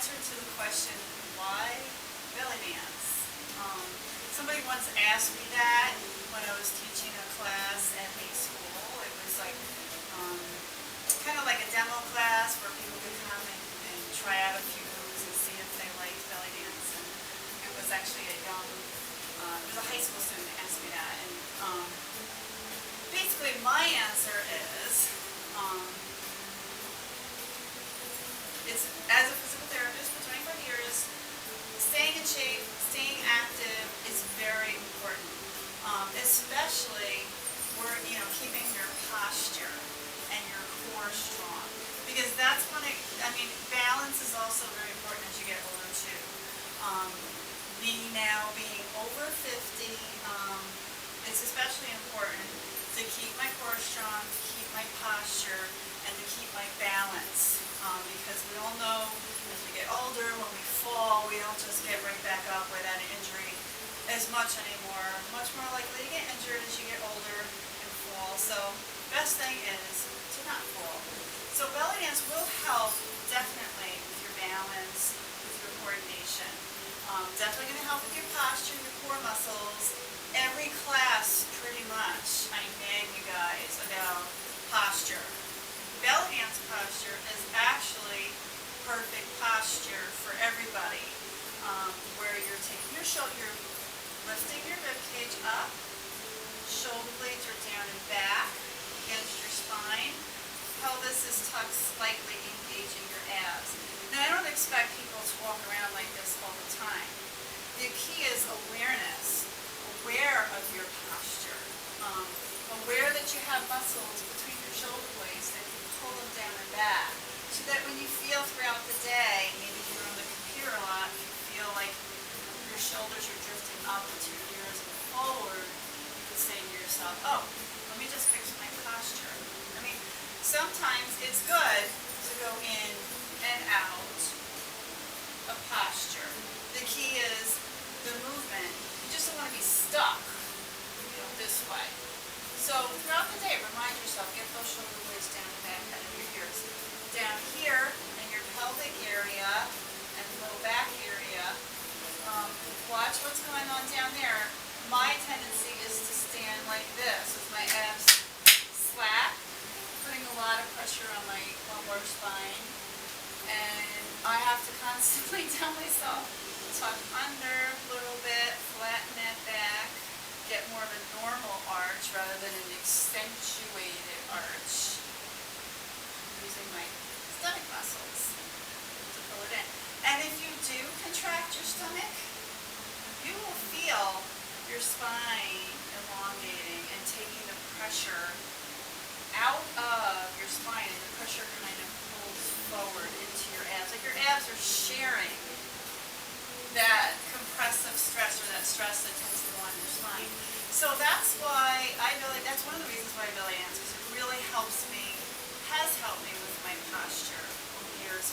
answer to the question, why belly dance? Somebody once asked me that when I was teaching a class at a school. It was like kind of like a demo class where people could come and try out a few moves and see if they liked belly dance. And it was actually it was a high school student that asked me that. And basically my answer is, it's as a physical therapist for 25 years, staying in shape, staying active is very important, especially where, keeping your posture and your core strong, because that's when balance is also very important as you get older too. Me now being over 50, it's especially important to keep my core strong, to keep my posture, and to keep my balance. Because we all know as we get older, when we fall, we don't just get right back up without an injury as much anymore. Much more likely to get injured as you get older and fall. So best thing is to not fall. So belly dance will help definitely with your balance, with your coordination. Definitely going to help with your posture, your core muscles. Every class, pretty much, I nag you guys about posture. Belly dance posture is actually perfect posture for everybody, where you're taking your shoulder, you're lifting your rib cage up, shoulder blades are down and back against your spine, pelvis is tucked slightly, engaging your abs. Now I don't expect people to walk around like this all the time. The key is awareness, aware of your posture, aware that you have muscles between your shoulder blades that can pull them down and back, so that when you feel throughout the day, maybe you're on the computer a lot, you feel like your shoulders are drifting up into your ears and forward, you could say to yourself, oh, let me just fix my posture. Sometimes it's good to go in and out of posture. The key is the movement. You just don't want to be stuck, this way. So throughout the day, remind yourself, get those shoulder blades down and back out of your ears. Down here in your pelvic area and low back area, watch what's going on down there. My tendency is to stand like this with my abs slack, putting a lot of pressure on my lumbar spine, and I have to constantly tell myself, tuck under a little bit, flatten that back, get more of a normal arch rather than an accentuated arch, using my stomach muscles to pull it in. And if you do contract your stomach, you will feel your spine elongating and taking the pressure out of your spine, and the pressure kind of pulls forward into your abs. Like your abs are sharing that compressive stress, or that stress that tends to go on your spine. So that's why that's one of the reasons why I belly dance, because it really helps me, has helped me with my posture over the years.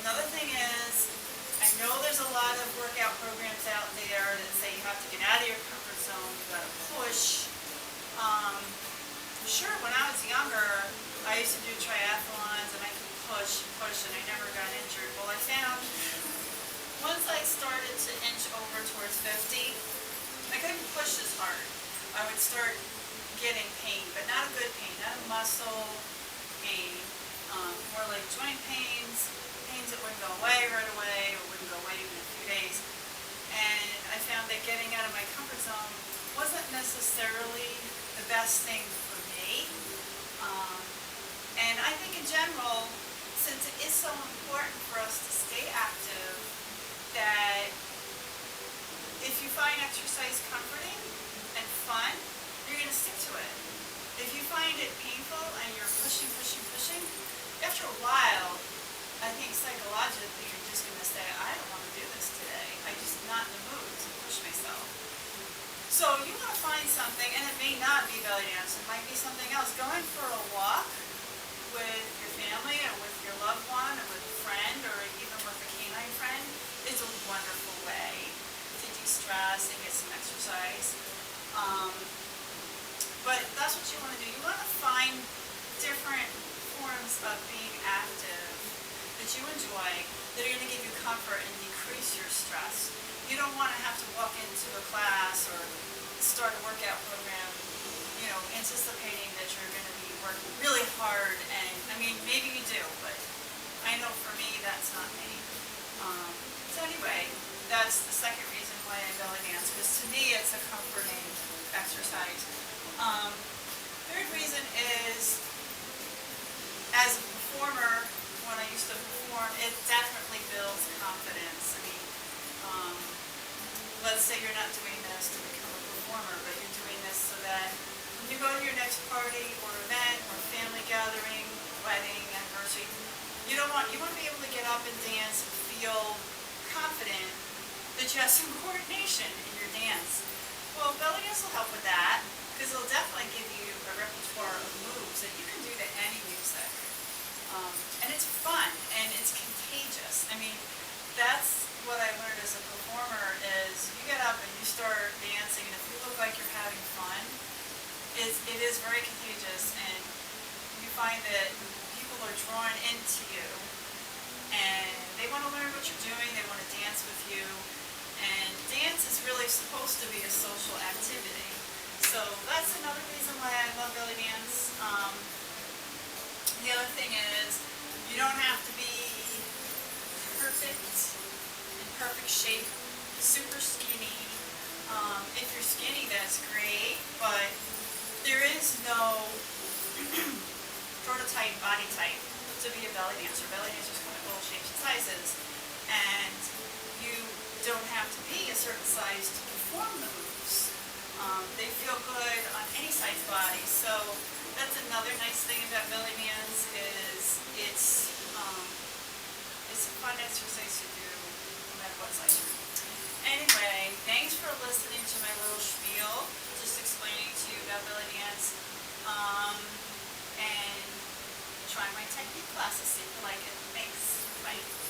Another thing is, I know there's a lot of workout programs out there that say you have to get out of your comfort zone, you gotta push. Sure, when I was younger, I used to do triathlons and I could push and I never got injured. Well, I found once I started to inch over towards 50, I couldn't push as hard. I would start getting pain, but not a good pain, not a muscle pain, more like joint pains that wouldn't go away right away, or wouldn't go away even in a few days. And I found that getting out of my comfort zone wasn't necessarily the best thing for me. And I think in general, since it is so important for us to stay active, that if you find exercise comforting and fun, you're going to stick to it. If you find it painful and you're pushing, after a while, I think psychologically you're just going to say, I don't want to do this today. I'm just not in the mood to push myself. So you want to find something, and it may not be belly dance, it might be something else. Going for a walk with your family and with that you enjoy that are going to give you comfort and decrease your stress. You don't want to have to walk into a class or start a workout program, you know, anticipating that you're going to be working really hard. And I mean, maybe you do, but I know for me that's not me. So anyway, that's the second reason why I belly dance, because to me it's a comforting exercise. Third reason is, as a performer, when I used to perform, it definitely builds confidence. I mean, let's say you're not doing this to become a performer, but you're doing this so that when you go to your next party or event or family gathering, wedding, anniversary, you want to be able to get up and dance and feel confident that you have some coordination in your dance. Well, belly dance will help with that, because it'll definitely give you a repertoire of moves that you can do to any music. And it's fun, and it's contagious. I mean, that's what I learned as a performer is you get up and you start dancing, and if you look like you're having fun, it is very contagious, and you find that people are drawn into you, and they want to learn what you're doing, they want to dance with you, and dance is really supposed to be a social activity. So that's another reason why I love belly dance. The other thing is, you don't have to be perfect, in perfect shape, super skinny. If you're skinny, that's great, but there is no prototype body type to be a belly dancer. Belly dancers come in all shapes and sizes, and you don't have to be a certain size to perform the moves. They feel good on any size body, so that's another nice thing about belly dance is it's a fun exercise to do no matter what size you're in. Anyway, thanks for listening to my little spiel, just explaining to you about belly dance, and try my technique classes, see if you like it. Thanks. Bye.